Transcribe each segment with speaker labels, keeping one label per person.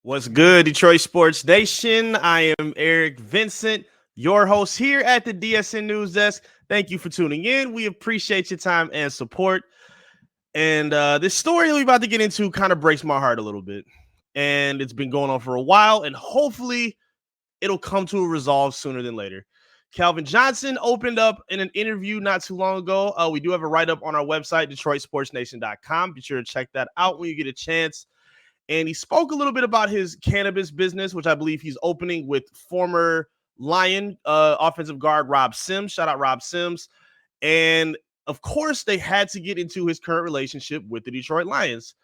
Speaker 1: What's good, Detroit Sports Nation? I am Eric Vincent, your host here at the DSN News Desk. Thank you for tuning in. We appreciate your time and support. And this story that we're about to get into kind of breaks my heart a little bit. And it's been going on for a while, and hopefully it'll come to a resolve sooner than later. Calvin Johnson opened up in an interview not too long ago. We do have a write-up on our website, DetroitSportsNation.com. Be sure to check that out when you get a chance. And he spoke a little bit about his cannabis business, which I believe he's opening with former Lion offensive guard Rob Sims. Shout out Rob Sims. And of course, they had to get into his current relationship with the Detroit Lions,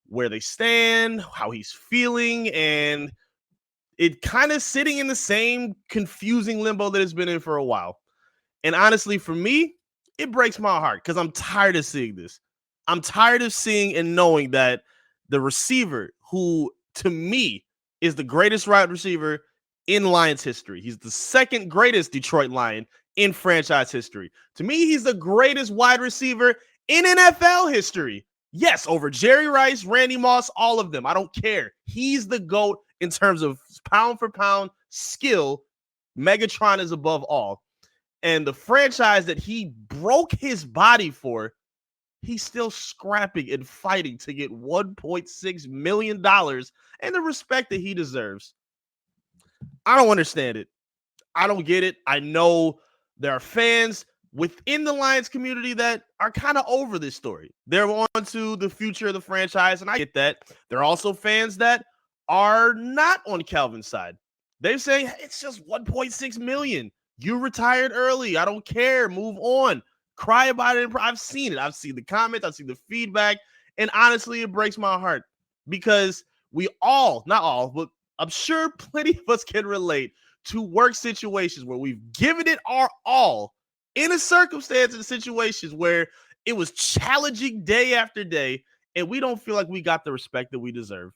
Speaker 1: where they stand, how he's feeling, and it kind of sitting in the same confusing limbo that it's been in for a while. And honestly, for me, it breaks my heart because I'm tired of seeing this. I'm tired of seeing and knowing that the receiver, who to me is the greatest wide receiver in Lions history. He's the second greatest Detroit Lion in franchise history. To me, he's the greatest wide receiver in NFL history. Yes, over Jerry Rice, Randy Moss, all of them. I don't care. He's the GOAT in terms of pound for pound skill. Megatron is above all. And the franchise that he broke his body for, he's still scrapping and fighting to get $1.6 million and the respect that he deserves. I don't understand it. I don't get it. I know there are fans within the Lions community that are kind of over this story. They're on to the future of the franchise, and I get that. There are also fans that are not on Calvin's side. They're saying, it's just $1.6 million. You retired early. I don't care. Move on. Cry about it. I've seen it. I've seen the comments. I've seen the feedback. And honestly, it breaks my heart because we all, not all, but I'm sure plenty of us can relate to work situations where we've given it our all in a circumstance and situations where it was challenging day after day and we don't feel like we got the respect that we deserve.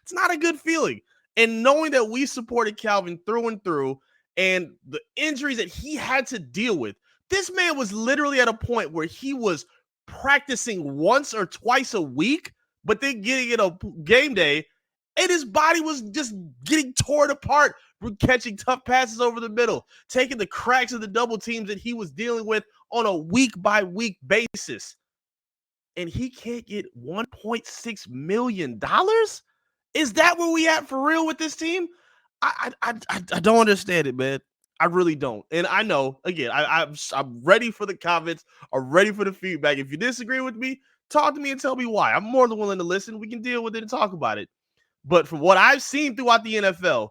Speaker 1: It's not a good feeling. And knowing that we supported Calvin through and through and the injuries that he had to deal with, this man was literally at a point where he was practicing once or twice a week, but then getting it a game day, and his body was just getting torn apart from catching tough passes over the middle, taking the cracks of the double teams that he was dealing with on a week-by-week basis. And he can't get $1.6 million? Is that where we at for real with this team? I don't understand it, man. I really don't. And I know, again, I'm ready for the comments. I'm ready for the feedback. If you disagree with me, talk to me and tell me why. I'm more than willing to listen. We can deal with it and talk about it. But from what I've seen throughout the NFL,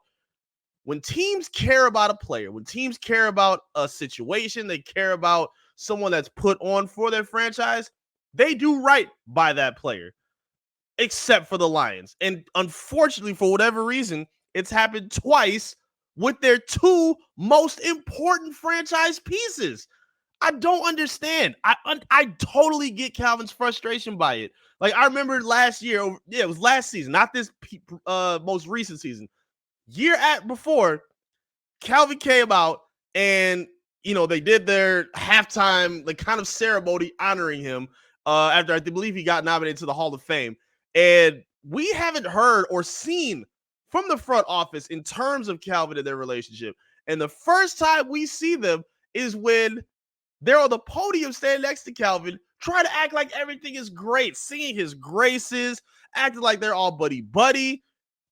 Speaker 1: when teams care about a player, when teams care about a situation, they care about someone that's put on for their franchise, they do right by that player, except for the Lions. And unfortunately, for whatever reason, it's happened twice with their two most important franchise pieces. I don't understand. I totally get Calvin's frustration by it. Like, I remember last year, it was last season, not this most recent season. Before, Calvin came out and, they did their halftime, like, kind of ceremony honoring him after I believe he got nominated to the Hall of Fame. And we haven't heard or seen from the front office in terms of Calvin and their relationship. And the first time we see them is when they're on the podium standing next to Calvin, trying to act like everything is great, singing his graces, acting like they're all buddy-buddy.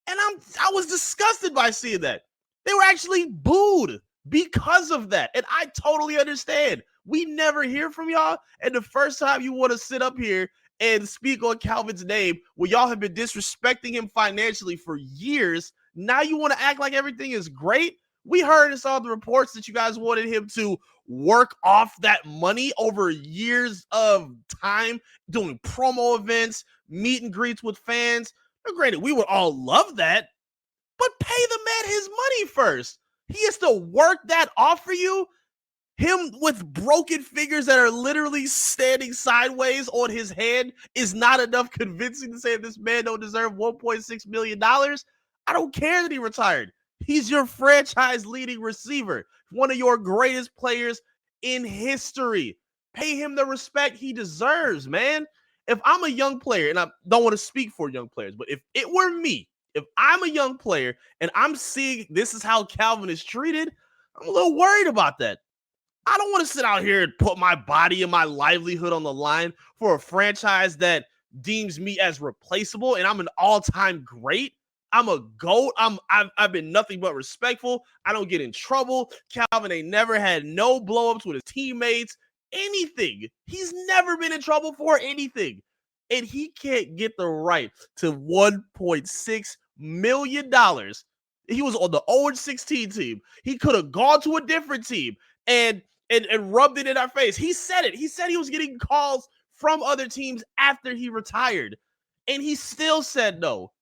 Speaker 1: And I was disgusted by seeing that. They were actually booed because of that. And I totally understand. We never hear from y'all. And the first time you want to sit up here and speak on Calvin's name when y'all have been disrespecting him financially for years, now you want to act like everything is great? We heard and saw the reports that you guys wanted him to work off that money over years of time, doing promo events, meet and greets with fans. Now, granted, we would all love that, but pay the man his money first. He has to work that off for you. Him with broken fingers that are literally standing sideways on his head is not enough convincing to say this man don't deserve $1.6 million. I don't care that he retired. He's your franchise leading receiver, one of your greatest players in history. Pay him the respect he deserves, man. If I'm a young player, and I don't want to speak for young players, but if it were me If I'm a young player and I'm seeing this is how Calvin is treated, I'm a little worried about that. I don't want to sit out here and put my body and my livelihood on the line for a franchise that deems me as replaceable and I'm an all-time great. I'm a GOAT. I've been nothing but respectful. I don't get in trouble. Calvin ain't never had no blow-ups with his teammates, anything. He's never been in trouble for anything. And he can't get the right to $1.6 million. He was on the 0-16 team. He could have gone to a different team and rubbed it in our face. He said it. He said he was getting calls from other teams after he retired. And he still said no.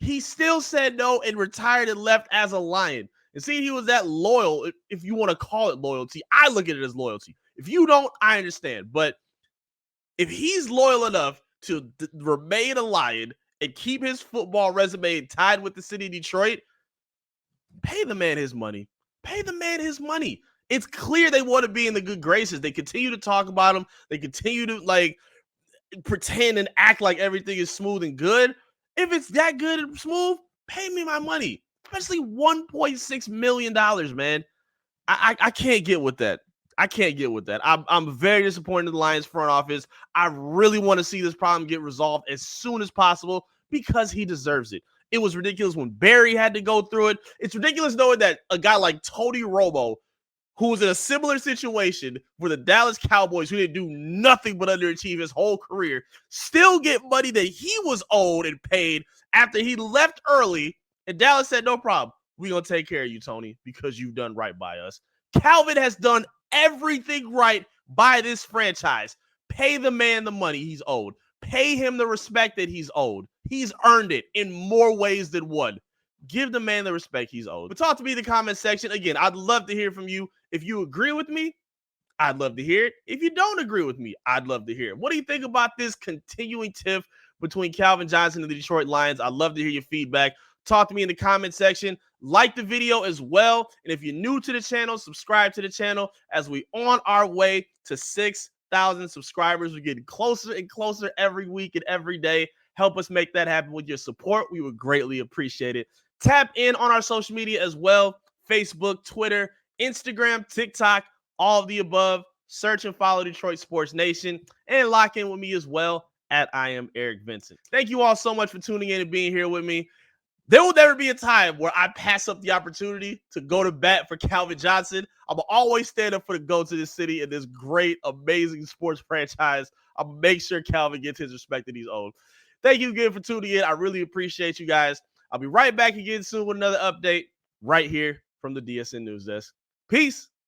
Speaker 1: He still said no and retired and left as a Lion. And see, he was that loyal, if you want to call it loyalty. I look at it as loyalty. If you don't, I understand. But if he's loyal enough to remain a Lion and keep his football resume tied with the city of Detroit, pay the man his money. Pay the man his money. It's clear they want to be in the good graces. They continue to talk about him. They continue to pretend and act like everything is smooth and good. If it's that good and smooth, pay me my money. Especially $1.6 million, man. I can't get with that. I can't get with that. I'm very disappointed in the Lions front office. I really want to see this problem get resolved as soon as possible because he deserves it. It was ridiculous when Barry had to go through it. It's ridiculous knowing that a guy like Tony Romo, who was in a similar situation for the Dallas Cowboys, who didn't do nothing but underachieve his whole career, still get money that he was owed and paid after he left early. And Dallas said, no problem. We're going to take care of you, Tony, because you've done right by us. Calvin has done everything right by this franchise. Pay the man the money he's owed. Pay him the respect that he's owed. He's earned it in more ways than one. Give the man the respect he's owed. But talk to me in the comment section. Again, I'd love to hear from you. If you agree with me, I'd love to hear it. If you don't agree with me, I'd love to hear it. What do you think about this continuing tiff between Calvin Johnson and the Detroit Lions? I'd love to hear your feedback. Talk to me in the comment section. Like the video as well. And if you're new to the channel, subscribe to the channel as we on our way to 6,000 subscribers. We're getting closer and closer every week and every day. Help us make that happen with your support. We would greatly appreciate it. Tap in on our social media as well. Facebook, Twitter, Instagram, TikTok, all of the above. Search and follow Detroit Sports Nation and lock in with me as well at I am Eric Vincent. Thank you all so much for tuning in and being here with me. There will never be a time where I pass up the opportunity to go to bat for Calvin Johnson. I'm going to always stand up for the GOAT to this city and this great, amazing sports franchise. I'm going to make sure Calvin gets his respect that he's owed. Thank you again for tuning in. I really appreciate you guys. I'll be right back again soon with another update right here from the DSN News Desk. Peace.